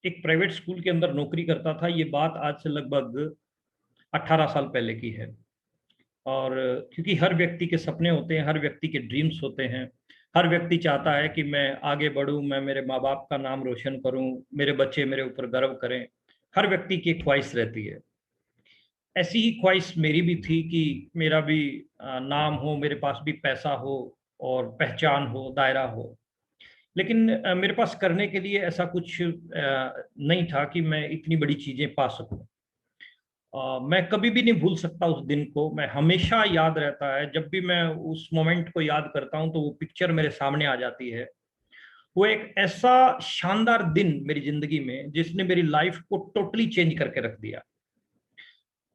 एक private school के अंदर नौकरी करता था। ये बात आज से लगभग 18 साल पहले की है। और क्योंकि हर व्यक्ति के सपने होते हैं, हर व्यक्ति के ड्रीम्स होते हैं, हर व्यक्ति चाहता है कि मैं आगे बढ़ूं, मैं मेरे माँ बाप का नाम रोशन करूं, मेरे बच्चे मेरे ऊपर गर्व करें। हर व्यक्ति की एक ख्वाहिश रहती है। ऐसी ही ख्वाहिश मेरी भी थी कि मेरा भी नाम हो, मेरे पास भी पैसा हो और पहचान हो, दायरा हो। लेकिन मेरे पास करने के लिए ऐसा कुछ नहीं था कि मैं इतनी बड़ी चीजें पा सकूं। मैं कभी भी नहीं भूल सकता उस दिन को। मैं हमेशा याद रहता है, जब भी मैं उस मोमेंट को याद करता हूं तो वो पिक्चर मेरे सामने आ जाती है। वो एक ऐसा शानदार दिन मेरी जिंदगी में जिसने मेरी लाइफ को टोटली चेंज करके रख दिया।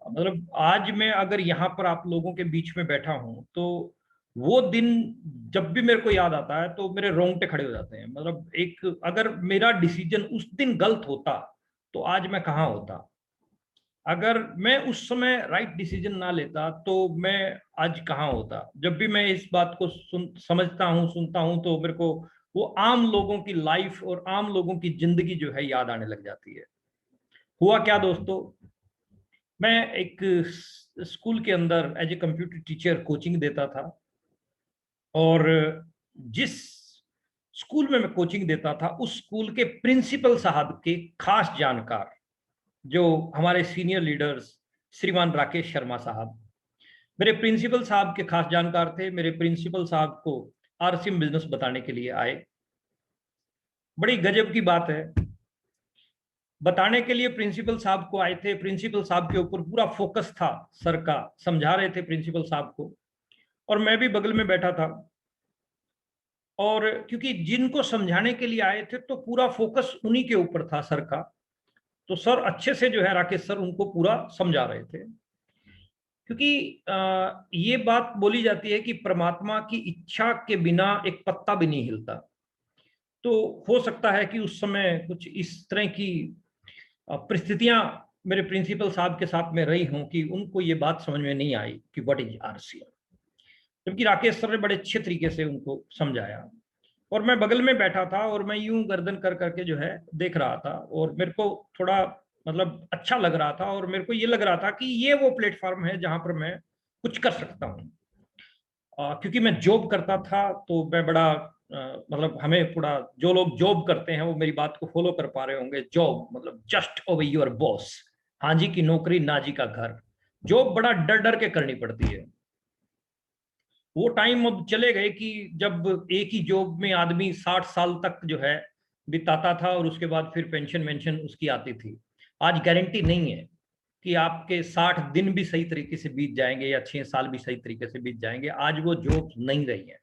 मतलब आज मैं अगर यहाँ पर आप लोगों के बीच में बैठा हूं तो वो दिन जब भी मेरे को याद आता है तो मेरे रोंगटे खड़े हो जाते हैं। मतलब एक, अगर मेरा डिसीजन उस दिन गलत होता तो आज मैं कहाँ होता। अगर मैं उस समय राइट डिसीजन ना लेता तो मैं आज कहाँ होता। जब भी मैं इस बात को समझता हूँ, सुनता हूँ, तो मेरे को वो आम लोगों की लाइफ और आम लोगों की जिंदगी जो है याद आने लग जाती है। हुआ क्या दोस्तों, मैं एक स्कूल के अंदर as a computer teacher coaching देता था। और जिस स्कूल में मैं कोचिंग देता था उस स्कूल के प्रिंसिपल साहब के खास जानकार, जो हमारे सीनियर लीडर्स श्रीमान राकेश शर्मा साहब, मेरे प्रिंसिपल साहब के खास जानकार थे। मेरे प्रिंसिपल साहब को आरसीएम बिजनेस बताने के लिए आए। बड़ी गजब की बात है, बताने के लिए प्रिंसिपल साहब को आए थे। प्रिंसिपल साहब के ऊपर पूरा फोकस था सर का, समझा रहे थे प्रिंसिपल साहब को, और मैं भी बगल में बैठा था। और क्योंकि जिनको समझाने के लिए आए थे तो पूरा फोकस उन्हीं के ऊपर था सर का, तो सर अच्छे से जो है, राकेश सर उनको पूरा समझा रहे थे। क्योंकि ये बात बोली जाती है कि परमात्मा की इच्छा के बिना एक पत्ता भी नहीं हिलता। तो हो सकता है कि उस समय कुछ इस तरह की परिस्थितियां मेरे प्रिंसिपल साहब के साथ में रही हों कि उनको ये बात समझ में नहीं आई कि व्हाट इज आरसीएम। जबकि राकेश सर ने बड़े अच्छे तरीके से उनको समझाया। और मैं बगल में बैठा था और मैं यूं गर्दन कर करके जो है देख रहा था, और मेरे को थोड़ा मतलब अच्छा लग रहा था, और मेरे को ये लग रहा था कि ये वो प्लेटफॉर्म है जहां पर मैं कुछ कर सकता हूँ। क्योंकि मैं जॉब करता था तो मैं बड़ा मतलब हमें पूरा, जो लोग जॉब करते हैं वो मेरी बात को फॉलो कर पा रहे होंगे। जॉब मतलब जस्ट ओबे योर बॉस। हाँ जी की नौकरी, ना जी का घर। जॉब बड़ा डर डर के करनी पड़ती है। वो टाइम अब चले गए कि जब एक ही जॉब में आदमी 60 साल तक जो है बिताता था और उसके बाद फिर पेंशन वेंशन उसकी आती थी। आज गारंटी नहीं है कि आपके 60 दिन भी सही तरीके से बीत जाएंगे या 6 साल भी सही तरीके से बीत जाएंगे। आज वो जॉब नहीं रही है।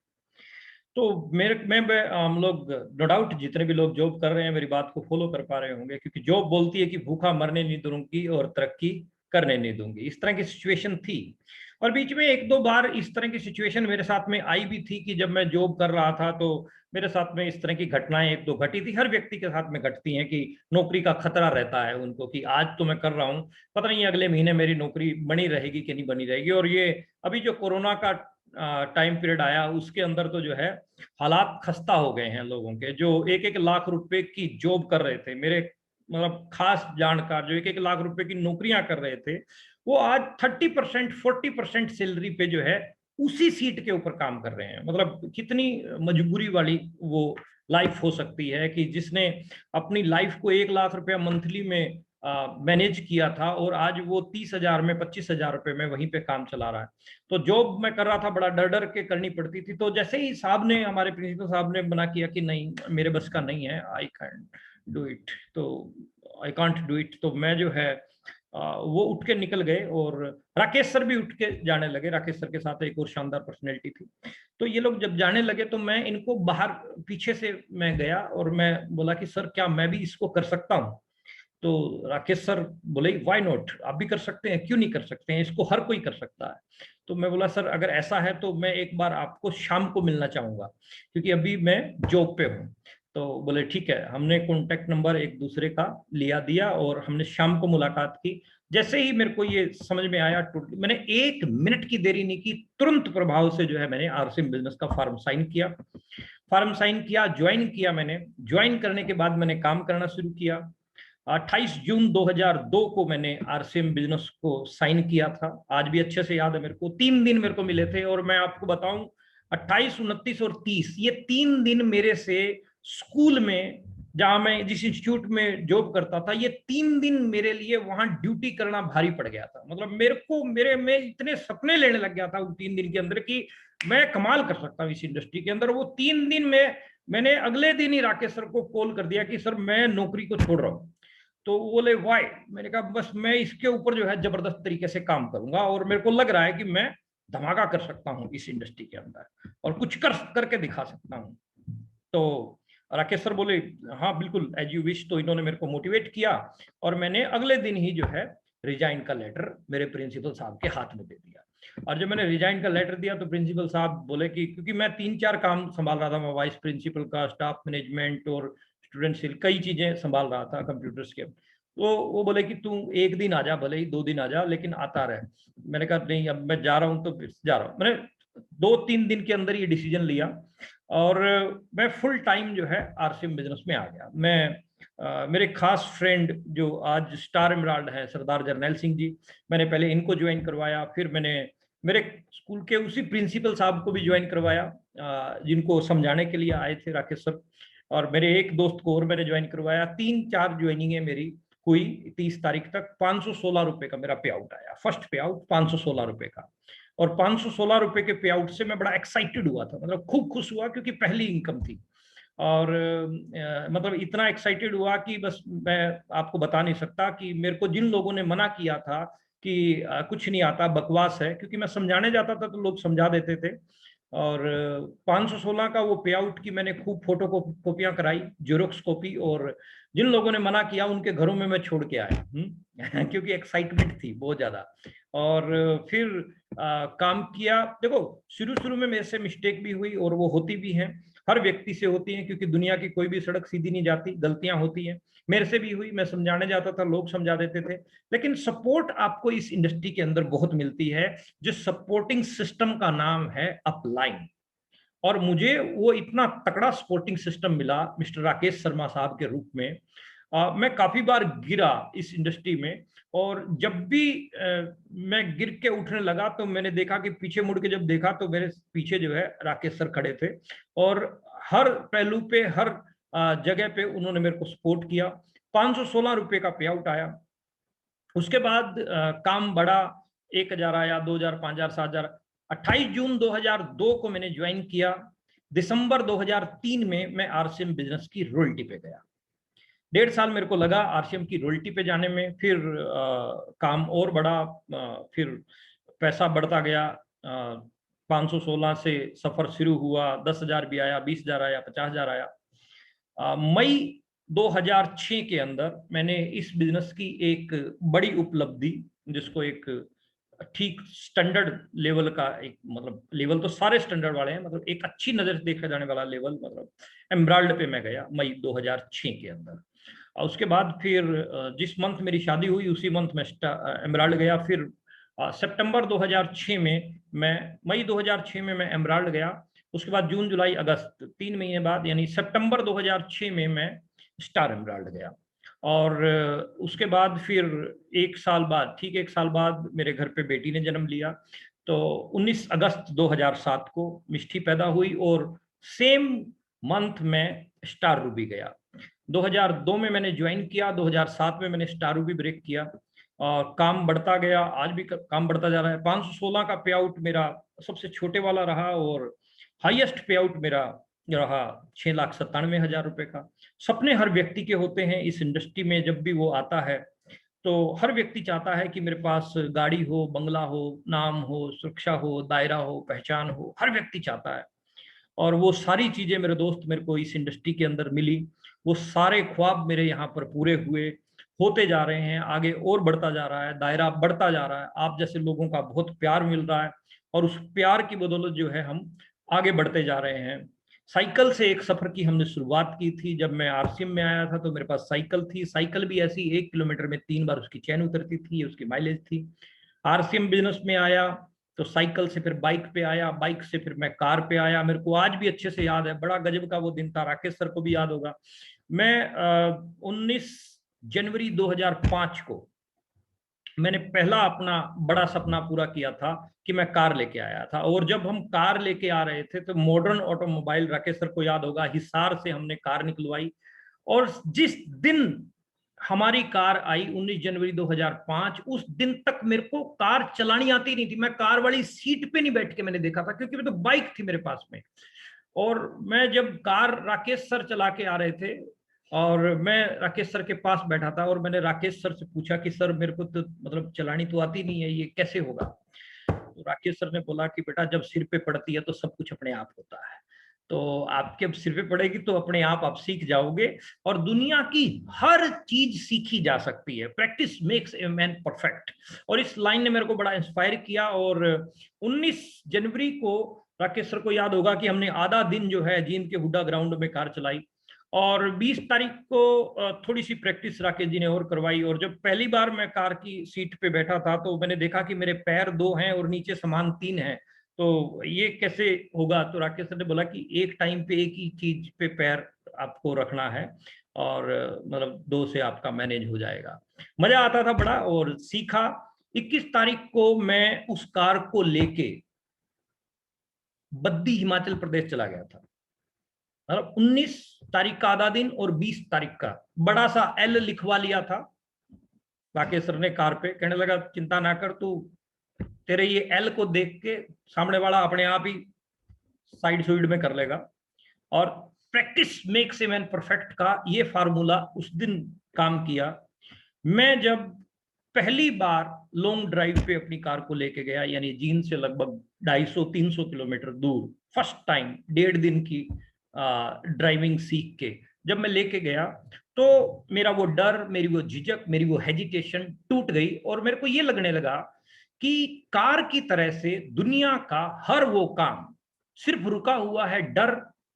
तो मेरे मैं हम लोग नो डाउट जितने भी लोग जॉब कर रहे हैं मेरी बात को फॉलो कर पा रहे होंगे, क्योंकि जॉब बोलती है कि भूखा मरने नहीं दूंगी और तरक्की करने नहीं दूंगी। इस तरह की सिचुएशन थी। और बीच में एक दो बार इस तरह की सिचुएशन मेरे साथ में आई भी थी कि जब मैं जॉब कर रहा था तो मेरे साथ में इस तरह की घटनाएं एक दो घटी थी। हर व्यक्ति के साथ में घटती हैं कि नौकरी का खतरा रहता है उनको कि आज तो मैं कर रहा हूं, पता नहीं अगले महीने मेरी नौकरी बनी रहेगी कि नहीं बनी रहेगी। और ये अभी जो कोरोना का टाइम पीरियड आया उसके अंदर तो जो है हालात खस्ता हो गए हैं लोगों के। जो एक एक लाख रुपए की जॉब कर रहे थे, मेरे मतलब खास जानकार जो एक एक लाख रुपए की नौकरियां कर रहे थे, वो आज 30% 40% सैलरी पे जो है उसी सीट के ऊपर काम कर रहे हैं। मतलब कितनी मजबूरी वाली वो लाइफ हो सकती है कि जिसने अपनी लाइफ को 1 लाख रुपया मंथली में मैनेज किया था और आज वो 30,000 में 25,000 रुपये में वहीं पे काम चला रहा है। तो जॉब मैं कर रहा था, बड़ा डर डर के करनी पड़ती थी। तो जैसे ही साहब ने, हमारे प्रिंसिपल साहब ने मना किया कि नहीं मेरे बस का नहीं है, आई कैन डू इट, तो आई कांट डू इट, तो मैं जो है वो उठ के निकल गए। और राकेश सर भी उठ के जाने लगे। राकेश सर के साथ एक और शानदार पर्सनैलिटी थी। तो ये लोग जब जाने लगे तो मैं इनको बाहर पीछे से मैं गया और मैं बोला कि सर क्या मैं भी इसको कर सकता हूँ। तो राकेश सर बोले व्हाई नॉट, आप भी कर सकते हैं, क्यों नहीं कर सकते हैं, इसको हर कोई कर सकता है। तो मैं बोला सर अगर ऐसा है तो मैं एक बार आपको शाम को मिलना चाहूंगा, क्योंकि अभी मैं जॉब पे हूँ। तो बोले ठीक है। हमने कॉन्टेक्ट नंबर एक दूसरे का लिया दिया और हमने शाम को मुलाकात की। जैसे ही मेरे को ये समझ में आया, मैंने 1 मिनट की देरी नहीं की, तुरंत प्रभाव से जो है मैंने आरसीएम बिजनेस का फॉर्म साइन किया। फॉर्म साइन किया, ज्वाइन किया। मैंने ज्वाइन करने के बाद मैंने काम करना शुरू किया। 28 जून 2002 को मैंने आरसीएम बिजनेस को साइन किया था। आज भी अच्छे से याद है मेरे को। 3 दिन मेरे को मिले थे, और मैं आपको बताऊं 28, 29 और 30 ये 3 दिन मेरे से स्कूल में, जहां मैं जिस इंस्टीट्यूट में जॉब करता था, ये 3 दिन मेरे लिए वहां ड्यूटी करना भारी पड़ गया था। मतलब मेरे में इतने सपने लेने लग गया था उन 3 दिन के अंदर कि मैं कमाल कर सकता हूँ इस इंडस्ट्री के अंदर। वो 3 दिन में मैंने अगले दिन ही राकेश सर को कॉल कर दिया कि सर मैं नौकरी को छोड़ रहा हूँ। तो वो बोले वाई। मैंने कहा बस मैं इसके ऊपर जो है जबरदस्त तरीके से काम करूंगा, और मेरे को लग रहा है कि मैं धमाका कर सकता हूँ इस इंडस्ट्री के अंदर और कुछ करके दिखा सकता हूँ। तो राकेश सर बोले हाँ बिल्कुल एज यू विश। तो इन्होंने मेरे को मोटिवेट किया, और मैंने अगले दिन ही जो है रिजाइन का लेटर मेरे प्रिंसिपल साहब के हाथ में दे दिया। और जब मैंने रिजाइन का लेटर दिया तो प्रिंसिपल साहब बोले कि, क्योंकि मैं 3-4 काम संभाल रहा था, मैं वाइस प्रिंसिपल का, स्टाफ मैनेजमेंट और स्टूडेंट सेल, कई चीजें संभाल रहा था कंप्यूटर्स के। तो वो बोले कि तू एक दिन आ जा, भले ही 2 दिन आ जा, लेकिन आता रहे। मैंने कहा नहीं, अब मैं जा रहा हूँ तो जा रहा हूँ। मैंने 2-3 दिन के अंदर ये डिसीजन लिया, और मैं फुल टाइम जो है आरसीएम बिजनेस में आ गया। मैं मेरे खास फ्रेंड जो आज स्टार एमराल्ड है, सरदार जरनैल सिंह जी, मैंने पहले इनको ज्वाइन करवाया। फिर मैंने मेरे स्कूल के उसी प्रिंसिपल साहब को भी ज्वाइन करवाया, जिनको समझाने के लिए आए थे राकेश सर। और मेरे एक दोस्त को और मैंने ज्वाइन करवाया। 3-4 ज्वाइनिंग मेरी हुई 30 तारीख तक। 516 रुपए का मेरा पे आउट आया, फर्स्ट पे आउट 516 रुपए का। और 516 रुपए के पे आउट से मैं बड़ा एक्साइटेड हुआ था, मतलब खूब खुश हुआ, क्योंकि पहली इनकम थी। और मतलब इतना एक्साइटेड हुआ कि बस मैं आपको बता नहीं सकता कि मेरे को जिन लोगों ने मना किया था कि कुछ नहीं आता, बकवास है, क्योंकि मैं समझाने जाता था तो लोग समझा देते थे। और 516 का वो पे आउट की मैंने खूब फोटो कॉपियां कराई, जेरोक्स कॉपी, और जिन लोगों ने मना किया उनके घरों में मैं छोड़ के आया क्योंकि एक्साइटमेंट थी बहुत ज्यादा। और फिर काम किया। देखो शुरू शुरू में मेरे से मिस्टेक भी हुई, और वो होती भी हैं, हर व्यक्ति से होती हैं, क्योंकि दुनिया की कोई भी सड़क सीधी नहीं जाती, गलतियां होती हैं। मेरे से भी हुई, मैं समझाने जाता था, लोग समझा देते थे। लेकिन सपोर्ट आपको इस इंडस्ट्री के अंदर बहुत मिलती है। जिस सपोर्टिंग सिस्टम का नाम है अपलाइन, और मुझे वो इतना तगड़ा सपोर्टिंग सिस्टम मिला मिस्टर राकेश शर्मा साहब के रूप में। मैं काफी बार गिरा इस इंडस्ट्री में, और जब भी मैं गिर के उठने लगा तो मैंने देखा कि पीछे मुड़ के जब देखा तो मेरे पीछे जो है राकेश सर खड़े थे, और हर पहलू पे, हर जगह पे उन्होंने मेरे को सपोर्ट किया। 516 रुपए का पे आउट आया। उसके बाद काम बढ़ा, 1000 आया, 2000, 5000, 7000। 28 जून 2002 को मैंने ज्वाइन किया। दिसंबर 2003 में मैं आरसीएम बिजनेस की रोयल्टी पे गया। 1.5 साल मेरे को लगा आरसीएम की रोयल्टी पे जाने में। फिर काम और बढ़ा, फिर पैसा बढ़ता गया। 516 से सफर शुरू हुआ, 10,000 भी आया, 20,000 आया, 50,000 आया। मई 2006 के अंदर मैंने इस बिजनेस की एक बड़ी उपलब्धि, जिसको एक ठीक स्टैंडर्ड लेवल का, एक मतलब लेवल तो सारे स्टैंडर्ड वाले हैं, मतलब एक अच्छी नजर से देखा जाने वाला लेवल, मतलब एमराल्ड पे मैं गया मई 2006 के अंदर। और उसके बाद फिर जिस मंथ मेरी शादी हुई उसी मंथ में एमराल्ड गया। फिर सितंबर 2006 में मैं, मई 2006 में मैं एमराल्ड गया। उसके बाद जून, जुलाई, अगस्त, 3 महीने बाद यानी सितंबर 2006 में मैं स्टार एमराल्ड गया। और उसके बाद फिर 1 साल बाद, ठीक 1 साल बाद मेरे घर पे बेटी ने जन्म लिया। तो 19 अगस्त 2007 को मिष्टी पैदा हुई, और सेम मंथ में स्टार रूबी गया। 2002 में मैंने ज्वाइन किया, 2007 में मैंने स्टार रूबी ब्रेक किया, और काम बढ़ता गया। आज भी काम बढ़ता जा रहा है। 516 का पे आउट मेरा सबसे छोटे वाला रहा, और हाईएस्ट पे आउट मेरा रहा 6,97,000 रुपए का। सपने हर व्यक्ति के होते हैं इस इंडस्ट्री में। जब भी वो आता है तो हर व्यक्ति चाहता है कि मेरे पास गाड़ी हो, बंगला हो, नाम हो, सुरक्षा हो, दायरा हो, पहचान हो, हर व्यक्ति चाहता है। और वो सारी चीजें मेरे दोस्त मेरे को इस इंडस्ट्री के अंदर मिली। वो सारे ख्वाब मेरे यहाँ पर पूरे हुए, होते जा रहे हैं, आगे और बढ़ता जा रहा है, दायरा बढ़ता जा रहा है। आप जैसे लोगों का बहुत प्यार मिल रहा है, और उस प्यार की बदौलत जो है हम आगे बढ़ते जा रहे हैं। साइकिल से एक सफर की हमने शुरुआत की थी। जब मैं आरसीएम में आया था तो मेरे पास साइकिल थी। साइकिल भी ऐसी 1 किलोमीटर में 3 बार उसकी चैन उतरती थी, उसकी माइलेज थी। आरसीएम बिजनेस में आया, तो साइकिल से फिर बाइक पे आया, बाइक से फिर मैं कार पे आया। मेरे को आज भी अच्छे से याद है, बड़ा गजब का वो दिन था, राकेश सर को भी याद होगा। मैं 19 जनवरी 2005 को मैंने पहला अपना बड़ा सपना पूरा किया था कि मैं कार लेके आया था। और जब हम कार लेके आ रहे थे तो मॉडर्न ऑटोमोबाइल, राकेश सर को याद होगा, हिसार से हमने कार निकलवाई। और जिस दिन हमारी कार आई 19 जनवरी 2005, उस दिन तक मेरे को कार चलानी आती नहीं थी। मैं कार वाली सीट पे नहीं बैठ के मैंने देखा था, क्योंकि मैं तो बाइक थी मेरे पास में। और मैं जब कार राकेश सर चला के आ रहे थे और मैं राकेश सर के पास बैठा था, और मैंने राकेश सर से पूछा कि सर मेरे को तो मतलब चलानी तो आती नहीं है, ये कैसे होगा? तो राकेश सर ने बोला कि बेटा जब सिर पे पड़ती है तो सब कुछ अपने आप होता है। तो आपके अब सिर पे पड़ेगी तो अपने आप सीख जाओगे। और दुनिया की हर चीज सीखी जा सकती है, practice makes a man perfect. और इस लाइन ने मेरे को बड़ा इंस्पायर किया। और 19 जनवरी को राकेश सर को याद होगा कि हमने आधा दिन जो है जींद के हुड्डा ग्राउंड में कार चलाई। और 20 तारीख को थोड़ी सी प्रैक्टिस राकेश जी ने और करवाई। और जब पहली बार मैं कार की सीट पे बैठा था तो मैंने देखा कि मेरे पैर 2 हैं और नीचे सामान 3 हैं, तो ये कैसे होगा? तो राकेश सर ने बोला कि एक टाइम पे एक ही चीज पे पैर आपको रखना है, और मतलब 2 से आपका मैनेज हो जाएगा। मजा आता था बड़ा, और सीखा। 21 तारीख को मैं उस कार को लेके बद्दी हिमाचल प्रदेश चला गया था। मतलब 19 तारीख का आधा दिन और 20 तारीख का बड़ा सा एल लिखवा लिया था। राकेश सर ने कार पे कहने लगा चिंता ना कर तू, तेरे ये एल को देख के सामने वाला अपने आप ही साइड सुइड में कर लेगा। और practice makes a man perfect का ये फार्मूला उस दिन काम किया। मैं जब पहली बार लॉन्ग ड्राइव पे अपनी कार को लेके गया, यानी जींद से लगभग 250-300 किलोमीटर दूर, फर्स्ट टाइम 1.5 दिन की ड्राइविंग सीख के जब मैं लेके गया, तो मेरा वो डर, मेरी वो झिझक, मेरी वो हेजिटेशन टूट गई। और मेरे को ये लगने लगा कि कार की तरह से दुनिया का हर वो काम सिर्फ रुका हुआ है डर,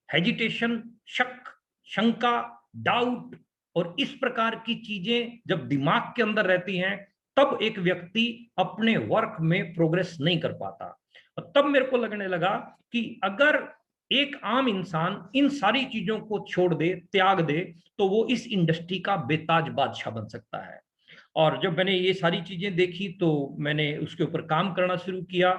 हेजिटेशन, शक, शंका, डाउट। और इस प्रकार की चीजें जब दिमाग के अंदर रहती हैं तब एक व्यक्ति अपने वर्क में प्रोग्रेस नहीं कर पाता। और तब मेरे को लगने लगा कि अगर एक आम इंसान इन सारी चीजों को छोड़ दे, त्याग दे, तो वो इस इंडस्ट्री का बेताज बादशाह बन सकता है। और जब मैंने ये सारी चीजें देखी तो मैंने उसके ऊपर काम करना शुरू किया।